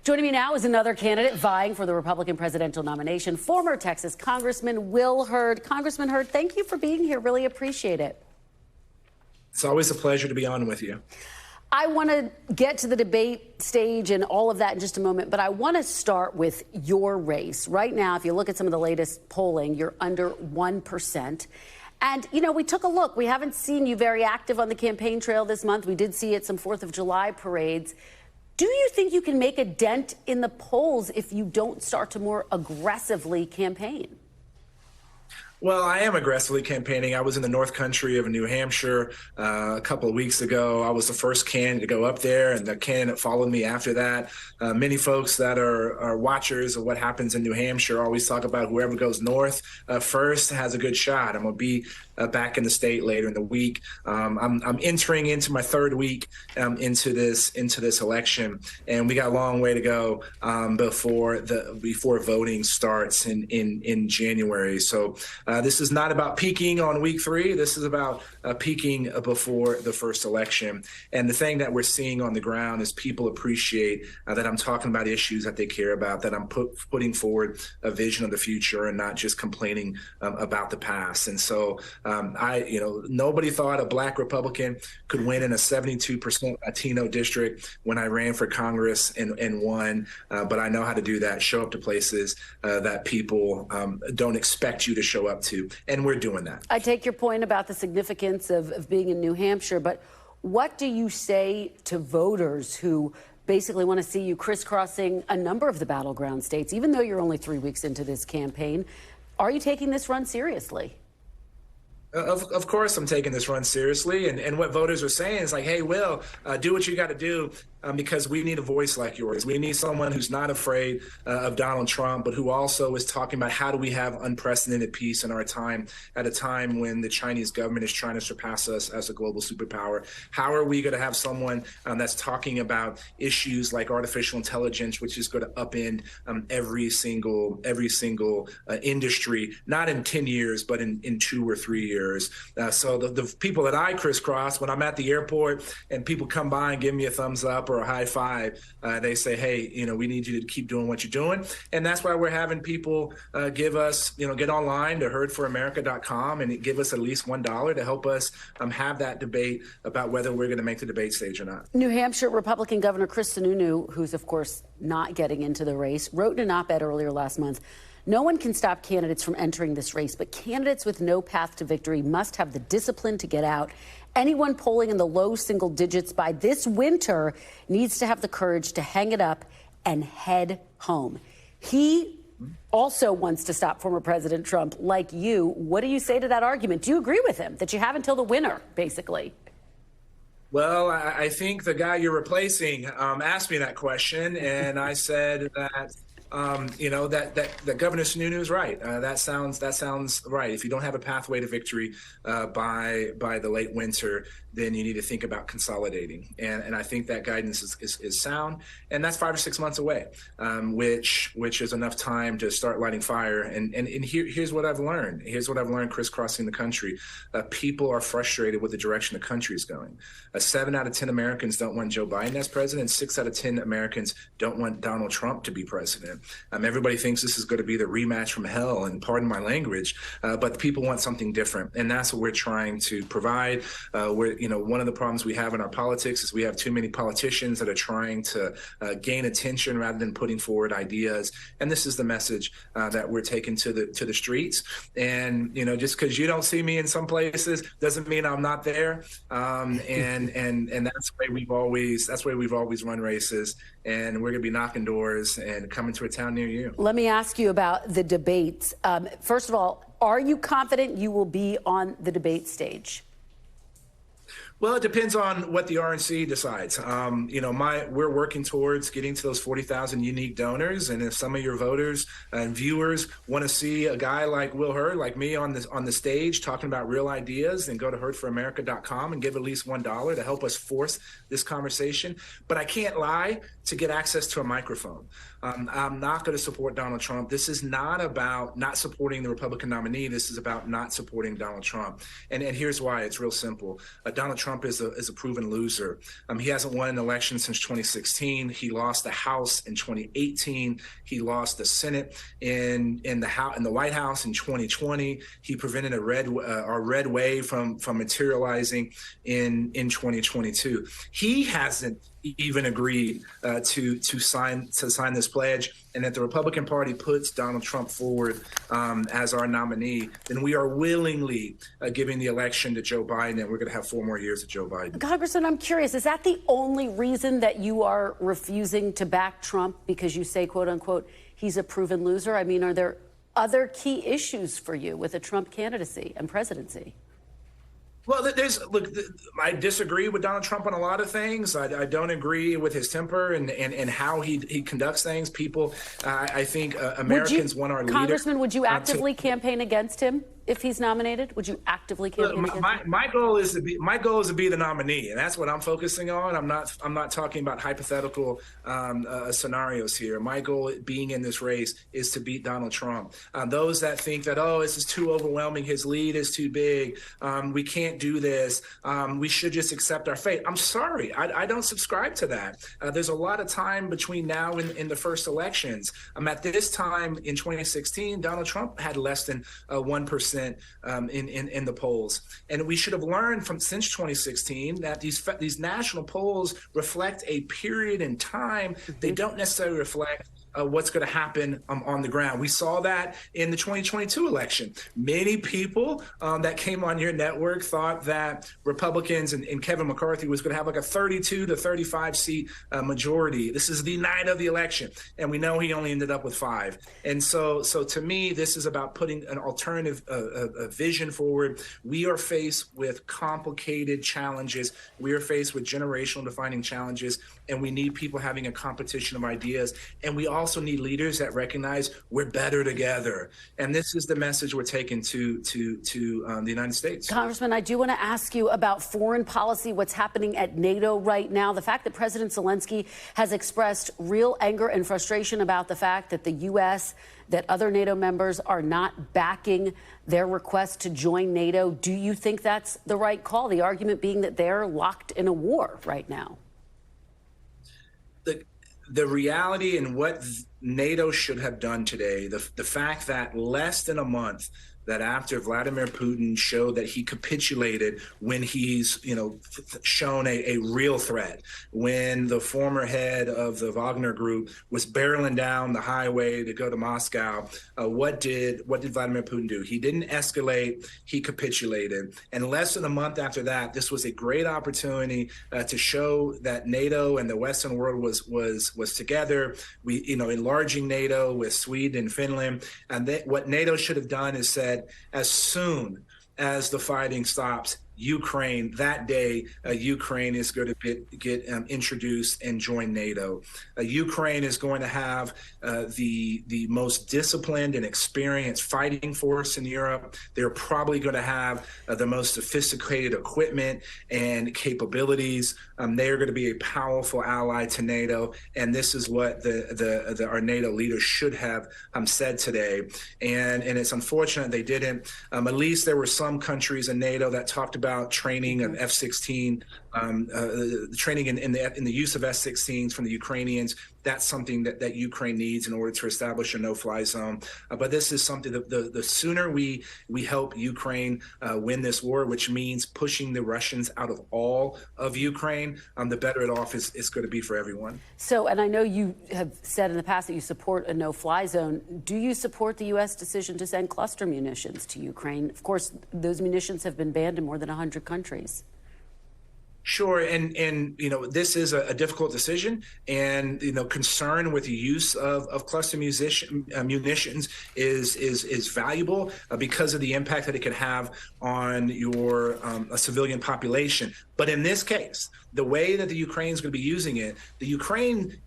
Joining me now is another candidate vying for the Republican presidential nomination, former Texas Congressman Will Hurd. Congressman Hurd, thank you for being here. Really appreciate it. It's always a pleasure to be on with you. I want to get to the debate stage and all of that in just a moment, but I want to start with your race. Right now, if you look at some of the latest polling, you're under 1%. And, you know, we took a look. We haven't seen you very active on the campaign trail this month. We did see at some 4th of July parades. Do you think you can make a dent in the polls if you don't start to more aggressively campaign? Well, I am aggressively campaigning. I was in the North Country of New Hampshire a couple of weeks ago. I was the first candidate to go up there, and the candidate followed me after that. Many folks that are watchers of what happens in New Hampshire always talk about whoever goes north first has a good shot. I'm going to be back in the state later in the week. I'm entering into my third week into this election, and we got a long way to go before voting starts in January. So this is not about peaking on week 3. This is about peaking before the first election. And the thing that we're seeing on the ground is people appreciate that I'm talking about issues that they care about, that I'm putting forward a vision of the future and not just complaining about the past. And so nobody thought a black Republican could win in a 72% Latino district when I ran for Congress and won. But I know how to do that, show up to places that people don't expect you to show up to. And we're doing that. I take your point about the significance of being in New Hampshire, but what do you say to voters who basically want to see you crisscrossing a number of the battleground states, even though you're only 3 weeks into this campaign? Are you taking this run seriously? Of course I'm taking this run seriously. And what voters are saying is like, hey, Will, do what you got to do because we need a voice like yours. We need someone who's not afraid of Donald Trump, but who also is talking about how do we have unprecedented peace in our time at a time when the Chinese government is trying to surpass us as a global superpower. How are we going to have someone that's talking about issues like artificial intelligence, which is going to upend every single industry, not in 10 years, but in 2 or 3 years. So the people that I crisscross when I'm at the airport and people come by and give me a thumbs up or a high five, they say, hey, we need you to keep doing what you're doing. And that's why we're having people give us, get online to heardforamerica.com and give us at least $1 to help us have that debate about whether we're going to make the debate stage or not. New Hampshire Republican Governor Chris Sununu, who's of course not getting into the race, wrote in an op-ed earlier last month, no one can stop candidates from entering this race, but candidates with no path to victory must have the discipline to get out. Anyone polling in the low single digits by this winter needs to have the courage to hang it up and head home. He also wants to stop former President Trump like you. What do you say to that argument? Do you agree with him that you have until the winter, basically? Well, I think the guy you're replacing asked me that question, and I said that that Governor Sununu is right. That sounds right. If you don't have a pathway to victory by the late winter, then you need to think about consolidating. And I think that guidance is sound. And that's 5 or 6 months away, which is enough time to start lighting fire. And here's what I've learned. Here's what I've learned crisscrossing the country. People are frustrated with the direction the country is going. 7 out of 10 Americans don't want Joe Biden as president. 6 out of 10 Americans don't want Donald Trump to be president. Everybody thinks this is going to be the rematch from hell, and pardon my language, but people want something different, and that's what we're trying to provide. One of the problems we have in our politics is we have too many politicians that are trying to gain attention rather than putting forward ideas, and this is the message that we're taking to the streets. And just because you don't see me in some places doesn't mean I'm not there. And that's the way we've always run races, and we're going to be knocking doors and coming to a town near you. Let me ask you about the debates. First of all, are you confident you will be on the debate stage? Well, it depends on what the RNC decides. We're working towards getting to those 40,000 unique donors, and if some of your voters and viewers want to see a guy like Will Hurd, like me, on the stage talking about real ideas, then go to heardforamerica.com and give at least $1 to help us force this conversation. But I can't lie to get access to a microphone. I'm not going to support Donald Trump. This is not about not supporting the Republican nominee. This is about not supporting Donald Trump. And here's why. It's real simple. Donald Trump Trump is a proven loser. He hasn't won an election since 2016. He lost the House in 2018. He lost the Senate in the White House in 2020. He prevented a red wave from materializing in 2022. He hasn't even agreed to sign this pledge. And if the Republican Party puts Donald Trump forward as our nominee, then we are willingly giving the election to Joe Biden, and we're going to have 4 more years of Joe Biden. Congressman, I'm curious, is that the only reason that you are refusing to back Trump, because you say, quote unquote, he's a proven loser? I mean, are there other key issues for you with a Trump candidacy and presidency? Well, I disagree with Donald Trump on a lot of things. I don't agree with his temper and how he conducts things. People, I think Americans want our leader. Congressman, would you actively campaign against him if he's nominated? Would you actively campaign against him? My goal is to be the nominee, and that's what I'm focusing on. I'm not talking about hypothetical scenarios here. My goal being in this race is to beat Donald Trump. Those that think that, oh, this is too overwhelming, his lead is too big, we can't do this, we should just accept our fate. I'm sorry, I don't subscribe to that. There's a lot of time between now and the first elections. At this time in 2016, Donald Trump had less than 1% in the polls, and we should have learned since 2016 that these national polls reflect a period in time. They don't necessarily reflect what's going to happen on the ground. We saw that in the 2022 election. Many people that came on your network thought that Republicans and Kevin McCarthy was going to have like a 32 to 35 seat majority. This is the night of the election, and we know he only ended up with 5. And so to me, this is about putting an alternative vision forward. We are faced with complicated challenges. We are faced with generational defining challenges, and we need people having a competition of ideas. And we also need leaders that recognize we're better together. And this is the message we're taking to the United States. Congressman, I do want to ask you about foreign policy, what's happening at NATO right now. The fact that President Zelensky has expressed real anger and frustration about the fact that the U.S., that other NATO members are not backing their request to join NATO. Do you think that's the right call? The argument being that they're locked in a war right now. The reality and what NATO should have done today, the fact that less than a month that after Vladimir Putin showed that he capitulated when he's, shown a real threat, when the former head of the Wagner group was barreling down the highway to go to Moscow, what did Vladimir Putin do? He didn't escalate, he capitulated. And less than a month after that, this was a great opportunity to show that NATO and the Western world was together. We, enlarging NATO with Sweden and Finland. And what NATO should have done is said, as soon as the fighting stops, Ukraine, that day, Ukraine is going to get introduced and join NATO. Ukraine is going to have the most disciplined and experienced fighting force in Europe. They're probably going to have the most sophisticated equipment and capabilities. They are going to be a powerful ally to NATO, and this is what our NATO leaders should have said today. And it's unfortunate they didn't. At least there were some countries in NATO that talked about training of F-16, training in the use of F-16s from the Ukrainians. That's something that Ukraine needs in order to establish a no-fly zone. But this is something that the sooner we help Ukraine win this war, which means pushing the Russians out of all of Ukraine, the better it off it's going to be for everyone. So, and I know you have said in the past that you support a no-fly zone. Do you support the U.S. decision to send cluster munitions to Ukraine? Of course, those munitions have been banned in more than 100 countries. Sure, and this is a difficult decision, and concern with the use of cluster munitions is valuable because of the impact that it could have on your a civilian population. But in this case, the way that the Ukraine is going to be using it, the Ukraine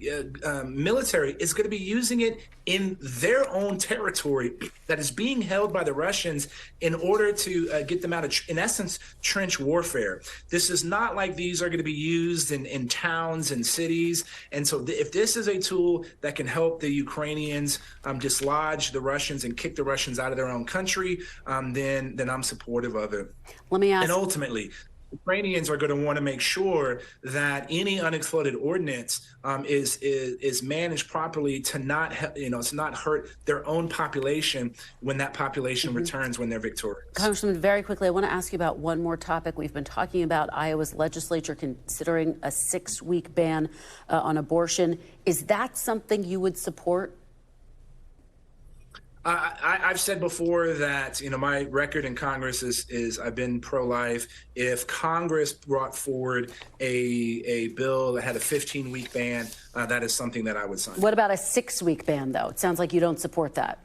military is going to be using it in their own territory that is being held by the Russians in order to get them out of, in essence, trench warfare. This is not like these are going to be used in towns and cities. And so if this is a tool that can help the Ukrainians dislodge the Russians and kick the Russians out of their own country, then I'm supportive of it. Let me ask. And ultimately, Ukrainians are going to want to make sure that any unexploded ordnance is managed properly to not hurt their own population when that population returns when they're victorious. Congressman, very quickly, I want to ask you about one more topic. We've been talking about Iowa's legislature considering a 6-week ban on abortion. Is that something you would support? I've said before that, my record in Congress is I've been pro-life. If Congress brought forward a bill that had a 15-week ban, that is something that I would sign. What about a 6-week ban, though? It sounds like you don't support that.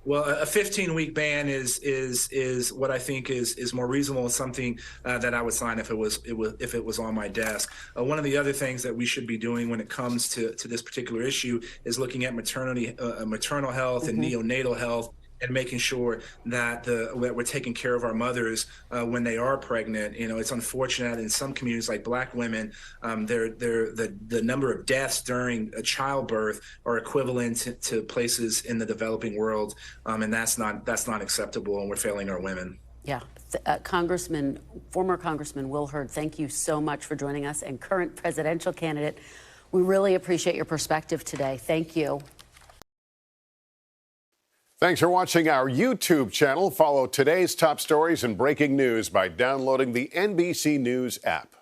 Well, a 15-week ban is what I think is more reasonable. It's something that I would sign if it was on my desk. One of the other things that we should be doing when it comes to this particular issue is looking at maternal health and neonatal health, and making sure that we're taking care of our mothers when they are pregnant. It's unfortunate in some communities, like Black women, the number of deaths during a childbirth are equivalent to places in the developing world, and that's not acceptable, and we're failing our women. Yeah. Former Congressman Will Hurd, thank you so much for joining us, and current presidential candidate. We really appreciate your perspective today. Thank you. Thanks for watching our YouTube channel. Follow today's top stories and breaking news by downloading the NBC News app.